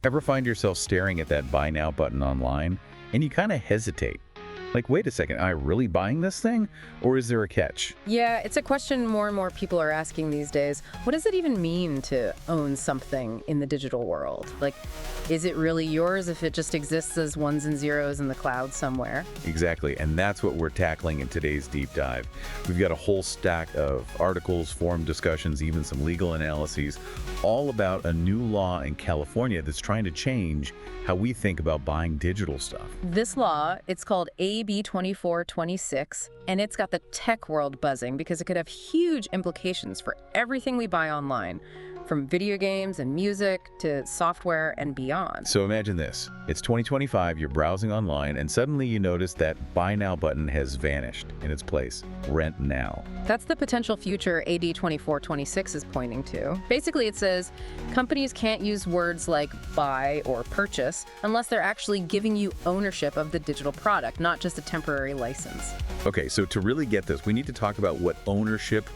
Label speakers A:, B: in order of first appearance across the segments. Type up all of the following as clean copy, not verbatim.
A: Ever find yourself staring at that buy now button online and you kind of hesitate? Like, wait a second, am I really buying this thing? Or is there a catch?
B: Yeah, it's a question more and more people are asking these days. What does it even mean to own something in the digital world? Like, is it really yours if it just exists as ones and zeros in the cloud somewhere?
A: Exactly, and that's what we're tackling in today's deep dive. We've got a whole stack of articles, forum discussions, even some legal analyses, all about a new law in California that's trying to change how we think about buying digital stuff.
B: This law, it's called AB 2426, and it's got the tech world buzzing because it could have huge implications for everything we buy online, from video games and music to software and beyond.
A: So imagine this. It's 2025, you're browsing online, and suddenly you notice that Buy Now button has vanished in its place. Rent now.
B: That's the potential future AD 2426 is pointing to. Basically, it says companies can't use words like buy or purchase unless they're actually giving you ownership of the digital product, not just a temporary license.
A: Okay, so to really get this, we need to talk about what ownership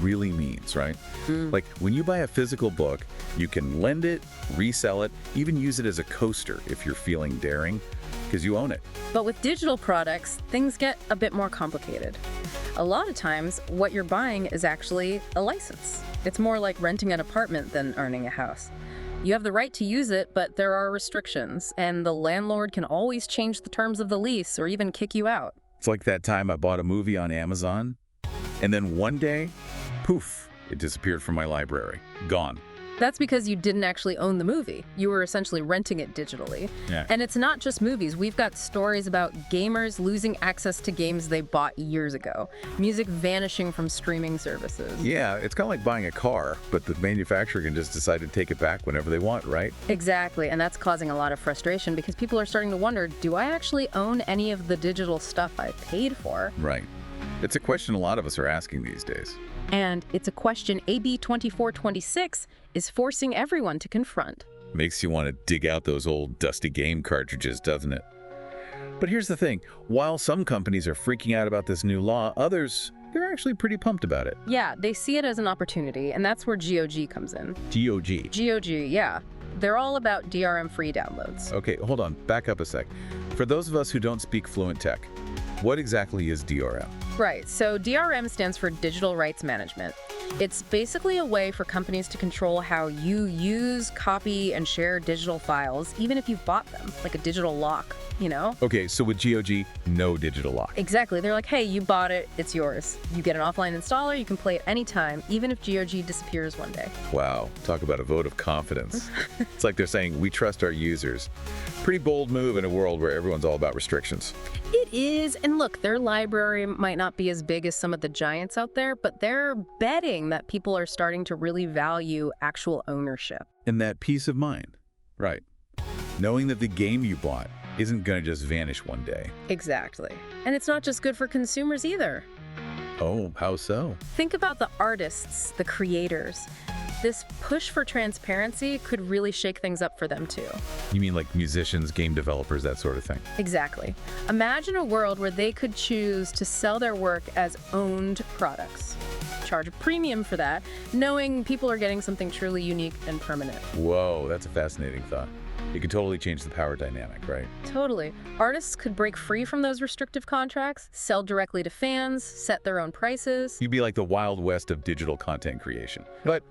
A: really means, right? Like, when you buy a physical book, you can lend it, resell it, even use it as a coaster if you're feeling daring, because you own it.
B: But with digital products, things get a bit more complicated. A lot of times, what you're buying is actually a license. It's more like renting an apartment than owning a house. You have the right to use it, but there are restrictions, and the landlord can always change the terms of the lease or even kick you out.
A: It's like that time I bought a movie on Amazon, and then one day, poof, it disappeared from my library. Gone.
B: That's because you didn't actually own the movie. You were essentially renting it digitally.
A: Yeah.
B: And it's not just movies. We've got stories about gamers losing access to games they bought years ago, music vanishing from streaming services.
A: Yeah, it's kind of like buying a car, but the manufacturer can just decide to take it back whenever they want, right?
B: Exactly, and that's causing a lot of frustration because people are starting to wonder, do I actually own any of the digital stuff I paid for?
A: Right. It's a question a lot of us are asking these days.
B: And it's a question AB 2426 is forcing everyone to confront.
A: Makes you want to dig out those old dusty game cartridges, doesn't it? But here's the thing. While some companies are freaking out about this new law, others, they're actually pretty pumped about it.
B: Yeah, they see it as an opportunity, and that's where GOG comes in.
A: GOG.
B: GOG, yeah. They're all about DRM-free downloads.
A: Okay, hold on. Back up a sec. For those of us who don't speak fluent tech, what exactly is DRM?
B: Right, so DRM stands for Digital Rights Management. It's basically a way for companies to control how you use, copy, and share digital files, even if you've bought them, like a digital lock, you know?
A: Okay, so with GOG, no digital lock.
B: Exactly. They're like, hey, you bought it, it's yours. You get an offline installer, you can play it anytime, even if GOG disappears one day.
A: Wow, talk about a vote of confidence. It's like they're saying, we trust our users. Pretty bold move in a world where everyone's all about restrictions.
B: It is, and look, their library might not be as big as some of the giants out there, but they're betting that people are starting to really value actual ownership.
A: And that peace of mind. Right. Knowing that the game you bought isn't going to just vanish one day.
B: Exactly. And it's not just good for consumers either.
A: Oh, how so?
B: Think about the artists, the creators. This push for transparency could really shake things up for them too.
A: You mean like musicians, game developers, that sort of thing?
B: Exactly. Imagine a world where they could choose to sell their work as owned products. Charge a premium for that, knowing people are getting something truly unique and permanent.
A: Whoa, that's a fascinating thought. It could totally change the power dynamic, right?
B: Totally. Artists could break free from those restrictive contracts, sell directly to fans, set their own prices.
A: You'd be like the Wild West of digital content creation. But,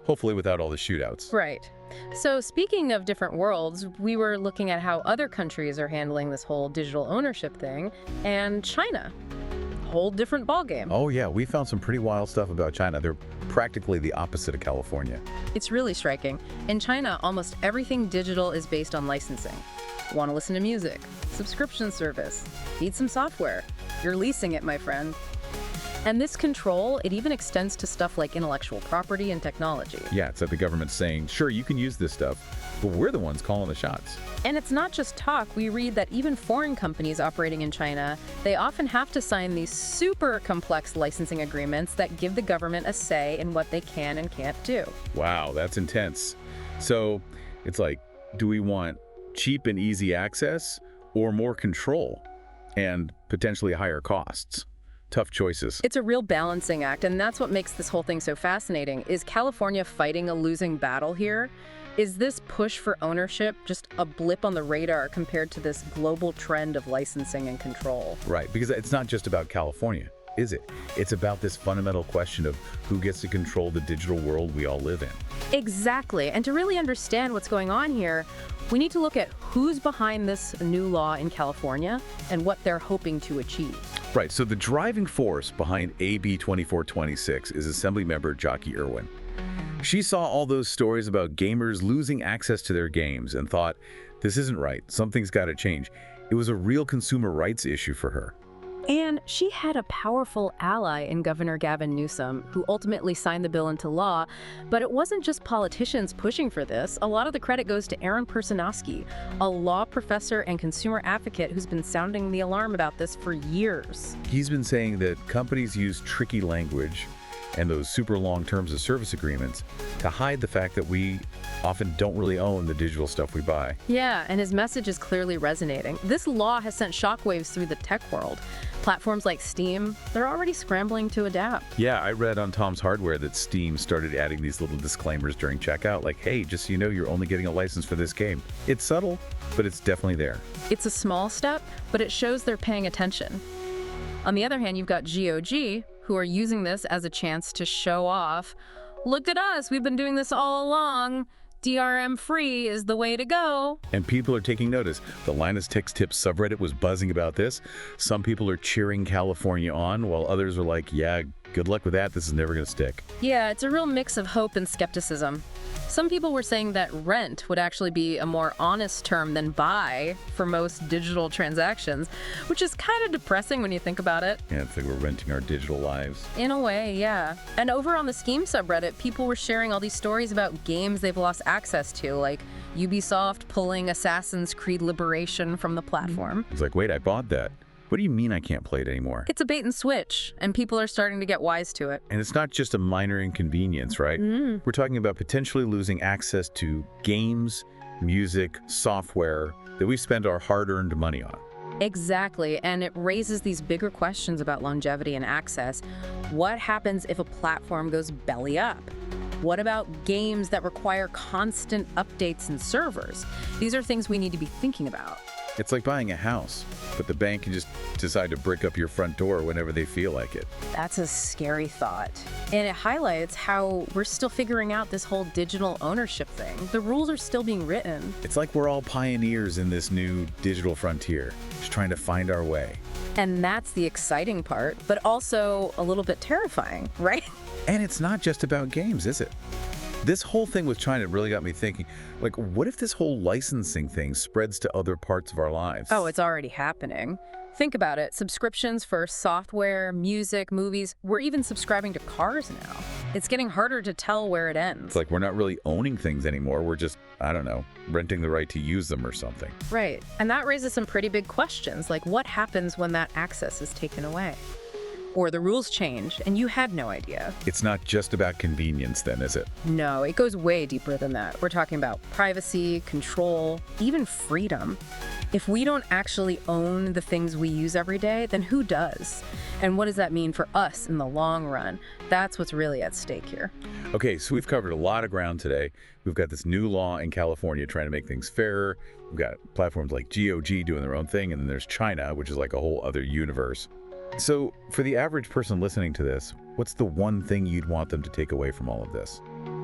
A: hopefully without all the shootouts.
B: Right. So speaking of different worlds, we were looking at how other countries are handling this whole digital ownership thing, and China. Whole different ballgame.
A: Oh yeah, we found some pretty wild stuff about China. They're practically the opposite of California.
B: It's really striking. In China, almost everything digital is based on licensing. Want to listen to music? Subscription service. Need some software? You're leasing it, my friend. And this control, it even extends to stuff like intellectual property and technology.
A: Yeah, it's like the government's saying, sure, you can use this stuff, but we're the ones calling the shots.
B: And it's not just talk. We read that even foreign companies operating in China, they often have to sign these super complex licensing agreements that give the government a say in what they can and can't do.
A: Wow, that's intense. So it's like, do we want cheap and easy access or more control and potentially higher costs? Tough choices.
B: It's a real balancing act, and that's what makes this whole thing so fascinating. Is California fighting a losing battle here? Is this push for ownership just a blip on the radar compared to this global trend of licensing and control?
A: Right, because it's not just about California, is it? It's about this fundamental question of who gets to control the digital world we all live in.
B: Exactly. And to really understand what's going on here, we need to look at who's behind this new law in California and what they're hoping to achieve.
A: Right, so the driving force behind AB 2426 is Assemblymember Jockey Irwin. She saw all those stories about gamers losing access to their games and thought, this isn't right, something's got to change. It was a real consumer rights issue for her.
B: And she had a powerful ally in Governor Gavin Newsom, who ultimately signed the bill into law. But it wasn't just politicians pushing for this. A lot of the credit goes to Aaron Personowski, a law professor and consumer advocate who's been sounding the alarm about this for years.
A: He's been saying that companies use tricky language and those super long terms of service agreements to hide the fact that we often don't really own the digital stuff we buy.
B: Yeah, and his message is clearly resonating. This law has sent shockwaves through the tech world. Platforms like Steam, they're already scrambling to adapt.
A: Yeah, I read on Tom's Hardware that Steam started adding these little disclaimers during checkout, like, hey, just so you know, you're only getting a license for this game. It's subtle, but it's definitely there.
B: It's a small step, but it shows they're paying attention. On the other hand, you've got GOG, who are using this as a chance to show off. Look at us, we've been doing this all along. DRM free is the way to go.
A: And people are taking notice. The Linus Tech Tips subreddit was buzzing about this. Some people are cheering California on, while others are like, yeah, good luck with that. This is never going to stick.
B: Yeah, it's a real mix of hope and skepticism. Some people were saying that rent would actually be a more honest term than buy for most digital transactions, which is kind of depressing when you think about it.
A: Yeah, it's like we're renting our digital lives.
B: In a way, yeah. And over on the Scheme subreddit, people were sharing all these stories about games they've lost access to, like Ubisoft pulling Assassin's Creed Liberation from the platform.
A: It's like, wait, I bought that. What do you mean I can't play it anymore?
B: It's a bait and switch, and people are starting to get wise to it.
A: And it's not just a minor inconvenience, right? We're talking about potentially losing access to games, music, software that we spend our hard-earned money on.
B: Exactly, and it raises these bigger questions about longevity and access. What happens if a platform goes belly up? What about games that require constant updates and servers? These are things we need to be thinking about.
A: It's like buying a house, but the bank can just decide to brick up your front door whenever they feel like it.
B: That's a scary thought. And it highlights how we're still figuring out this whole digital ownership thing. The rules are still being written.
A: It's like we're all pioneers in this new digital frontier, just trying to find our way.
B: And that's the exciting part, but also a little bit terrifying, right?
A: And it's not just about games, is it? This whole thing with China really got me thinking, like, what if this whole licensing thing spreads to other parts of our lives?
B: Oh, it's already happening. Think about it. Subscriptions for software, music, movies, we're even subscribing to cars now. It's getting harder to tell where it ends.
A: It's like we're not really owning things anymore. We're just, I don't know, renting the right to use them or something.
B: Right. And that raises some pretty big questions, like what happens when that access is taken away? Or the rules change and you had no idea.
A: It's not just about convenience then, is it?
B: No, it goes way deeper than that. We're talking about privacy, control, even freedom. If we don't actually own the things we use every day, then who does? And what does that mean for us in the long run? That's what's really at stake here.
A: Okay, so we've covered a lot of ground today. We've got this new law in California trying to make things fairer. We've got platforms like GOG doing their own thing, and then there's China, which is like a whole other universe. So for the average person listening to this, what's the one thing you'd want them to take away from all of this?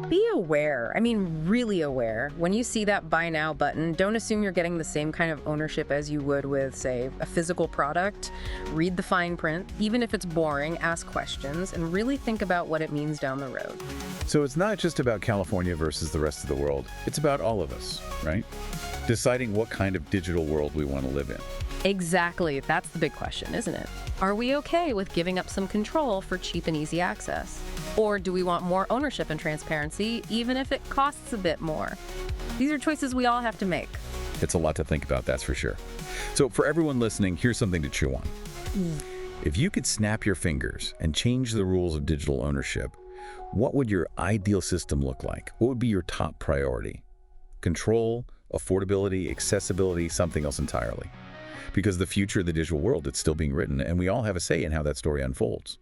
B: Be aware. I mean, really aware. When you see that buy now button, don't assume you're getting the same kind of ownership as you would with, say, a physical product. Read the fine print. Even if it's boring, ask questions and really think about what it means down the road.
A: So it's not just about California versus the rest of the world. It's about all of us, right? Deciding what kind of digital world we want to live in.
B: Exactly. That's the big question, isn't it? Are we okay with giving up some control for cheap and easy access? Or do we want more ownership and transparency, even if it costs a bit more? These are choices we all have to make.
A: It's a lot to think about, that's for sure. So for everyone listening, here's something to chew on. If you could snap your fingers and change the rules of digital ownership, what would your ideal system look like? What would be your top priority? Control, affordability, accessibility, something else entirely? Because the future of the digital world, it's still being written, and we all have a say in how that story unfolds.